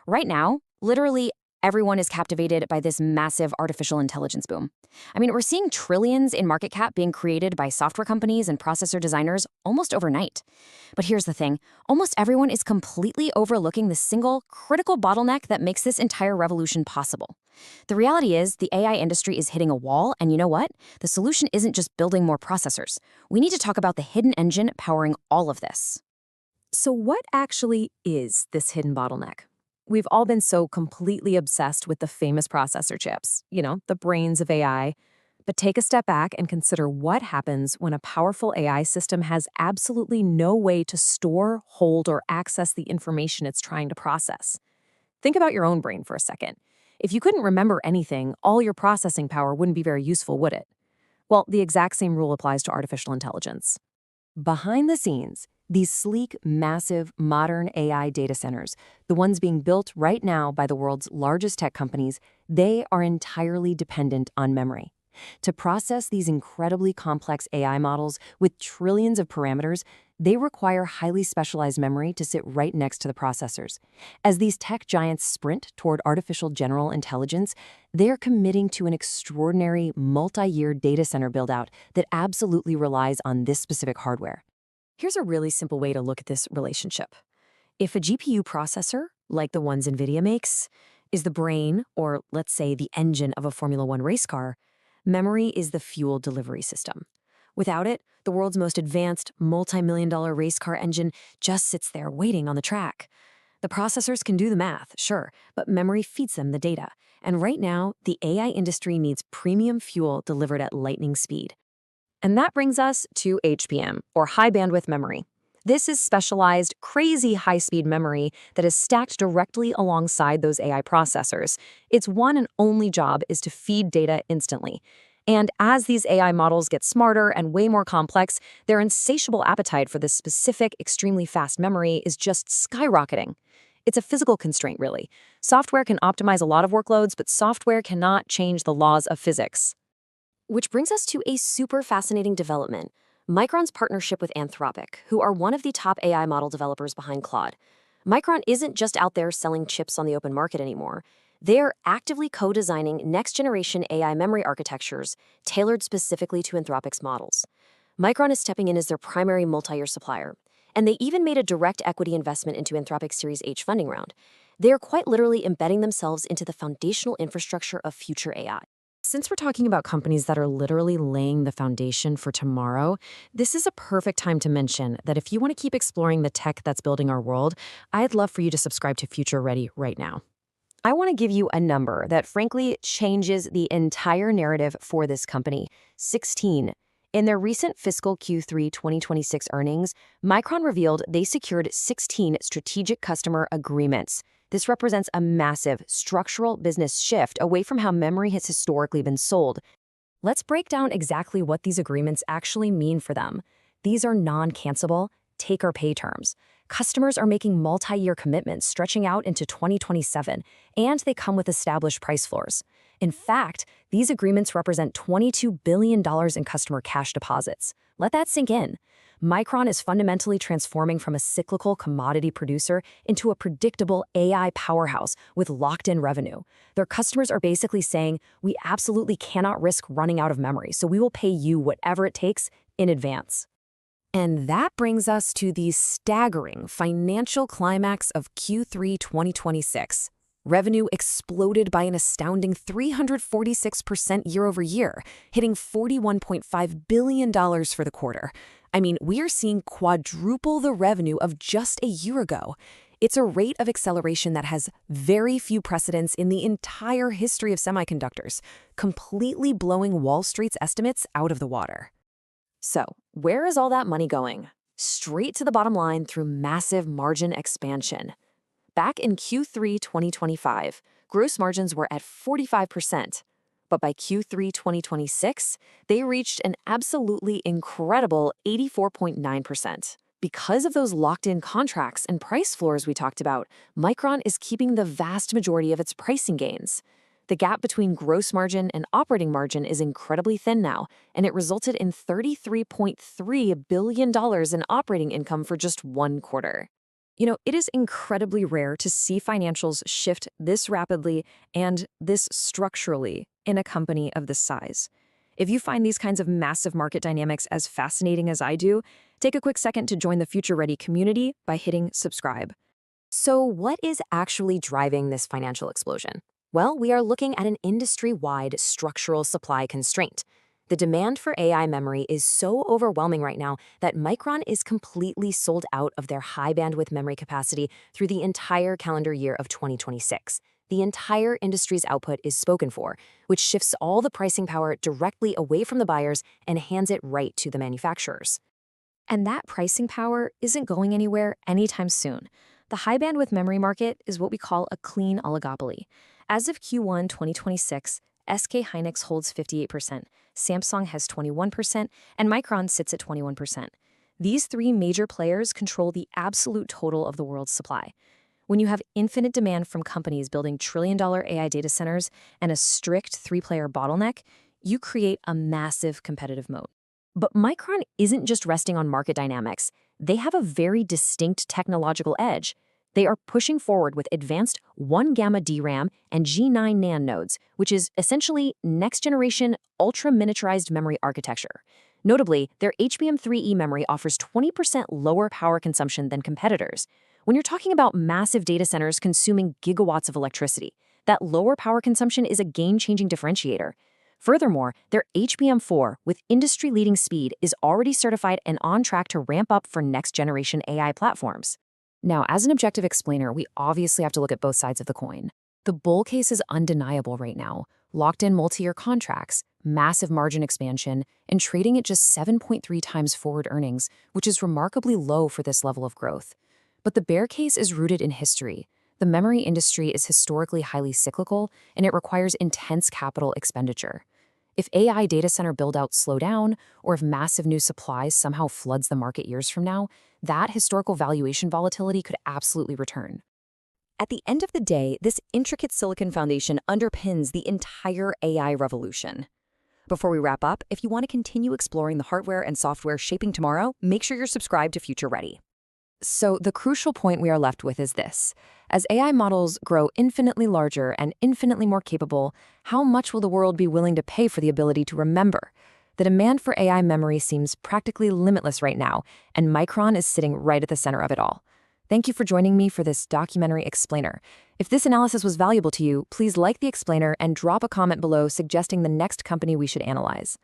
Right now, literally everyone is captivated by this massive artificial intelligence boom. I mean, we're seeing trillions in market cap being created by software companies and processor designers almost overnight. But here's the thing, almost everyone is completely overlooking the single critical bottleneck that makes this entire revolution possible. The reality is the AI industry is hitting a wall, and you know what? The solution isn't just building more processors. We need to talk about the hidden engine powering all of this. So what actually is this hidden bottleneck? We've all been so completely obsessed with the famous processor chips, the brains of AI. But take a step back and consider what happens when a powerful AI system has absolutely no way to store, hold, or access the information it's trying to process. Think about your own brain for a second. If you couldn't remember anything, all your processing power wouldn't be very useful, would it? Well, the exact same rule applies to artificial intelligence. Behind the scenes, these sleek, massive, modern AI data centers, the ones being built right now by the world's largest tech companies, they are entirely dependent on memory. To process these incredibly complex AI models with trillions of parameters, they require highly specialized memory to sit right next to the processors. As these tech giants sprint toward artificial general intelligence, they're committing to an extraordinary multi-year data center build-out that absolutely relies on this specific hardware. Here's a really simple way to look at this relationship. If a GPU processor, like the ones Nvidia makes, is the brain, or let's say the engine of a Formula One race car, memory is the fuel delivery system. Without it, the world's most advanced multi-million-dollar race car engine just sits there waiting on the track. The processors can do the math, sure, but memory feeds them the data. And right now, the AI industry needs premium fuel delivered at lightning speed. And that brings us to HBM, or high bandwidth memory. This is specialized, crazy high-speed memory that is stacked directly alongside those AI processors. Its one and only job is to feed data instantly. And as these AI models get smarter and way more complex, their insatiable appetite for this specific, extremely fast memory is just skyrocketing. It's a physical constraint, really. Software can optimize a lot of workloads, but software cannot change the laws of physics. Which brings us to a super fascinating development. Micron's partnership with Anthropic, who are one of the top AI model developers behind Claude. Micron isn't just out there selling chips on the open market anymore. They're actively co-designing next-generation AI memory architectures tailored specifically to Anthropic's models. Micron is stepping in as their primary multi-year supplier, and they even made a direct equity investment into Anthropic's Series H funding round. They're quite literally embedding themselves into the foundational infrastructure of future AI. Since we're talking about companies that are literally laying the foundation for tomorrow, this is a perfect time to mention that if you want to keep exploring the tech that's building our world, I'd love for you to subscribe to Future Ready right now. I want to give you a number that frankly changes the entire narrative for this company: 16. In their recent fiscal Q3 2026 earnings, Micron revealed they secured 16 strategic customer agreements. This represents a massive structural business shift away from how memory has historically been sold. Let's break down exactly what these agreements actually mean for them. These are non-cancelable, take-or-pay terms. Customers are making multi-year commitments stretching out into 2027, and they come with established price floors. In fact, these agreements represent $22 billion in customer cash deposits. Let that sink in. Micron is fundamentally transforming from a cyclical commodity producer into a predictable AI powerhouse with locked-in revenue. Their customers are basically saying, we absolutely cannot risk running out of memory, so we will pay you whatever it takes in advance. And that brings us to the staggering financial climax of Q3 2026. Revenue exploded by an astounding 346% year-over-year, hitting $41.5 billion for the quarter. I mean, we are seeing quadruple the revenue of just a year ago. It's a rate of acceleration that has very few precedents in the entire history of semiconductors, completely blowing Wall Street's estimates out of the water. So, where is all that money going? Straight to the bottom line through massive margin expansion. Back in Q3 2025, gross margins were at 45%. But by Q3 2026, they reached an absolutely incredible 84.9%. Because of those locked-in contracts and price floors we talked about, Micron is keeping the vast majority of its pricing gains. The gap between gross margin and operating margin is incredibly thin now, and it resulted in $33.3 billion in operating income for just one quarter. It is incredibly rare to see financials shift this rapidly and this structurally in a company of this size. If you find these kinds of massive market dynamics as fascinating as I do, take a quick second to join the Future Ready community by hitting subscribe. So, what is actually driving this financial explosion? Well, we are looking at an industry-wide structural supply constraint. The demand for AI memory is so overwhelming right now that Micron is completely sold out of their high bandwidth memory capacity through the entire calendar year of 2026. The entire industry's output is spoken for, which shifts all the pricing power directly away from the buyers and hands it right to the manufacturers. And that pricing power isn't going anywhere anytime soon. The high bandwidth memory market is what we call a clean oligopoly. As of Q1 2026, SK Hynix holds 58%, Samsung has 21%, and Micron sits at 21%. These three major players control the absolute total of the world's supply. When you have infinite demand from companies building trillion-dollar AI data centers and a strict three-player bottleneck, you create a massive competitive moat. But Micron isn't just resting on market dynamics. They have a very distinct technological edge. They are pushing forward with advanced 1-gamma DRAM and G9 NAND nodes, which is essentially next-generation ultra-miniaturized memory architecture. Notably, their HBM3E memory offers 20% lower power consumption than competitors. When you're talking about massive data centers consuming gigawatts of electricity, that lower power consumption is a game-changing differentiator. Furthermore, their HBM4 with industry-leading speed is already certified and on track to ramp up for next-generation AI platforms. Now, as an objective explainer, we obviously have to look at both sides of the coin. The bull case is undeniable right now. Locked-in multi-year contracts, massive margin expansion, and trading at just 7.3 times forward earnings, which is remarkably low for this level of growth. But the bear case is rooted in history. The memory industry is historically highly cyclical, and it requires intense capital expenditure. If AI data center build-outs slow down, or if massive new supplies somehow floods the market years from now, that historical valuation volatility could absolutely return. At the end of the day, this intricate silicon foundation underpins the entire AI revolution. Before we wrap up, if you want to continue exploring the hardware and software shaping tomorrow, make sure you're subscribed to Future Ready. So the crucial point we are left with is this. As AI models grow infinitely larger and infinitely more capable, how much will the world be willing to pay for the ability to remember? The demand for AI memory seems practically limitless right now, and Micron is sitting right at the center of it all. Thank you for joining me for this documentary explainer. If this analysis was valuable to you, please like the explainer and drop a comment below suggesting the next company we should analyze.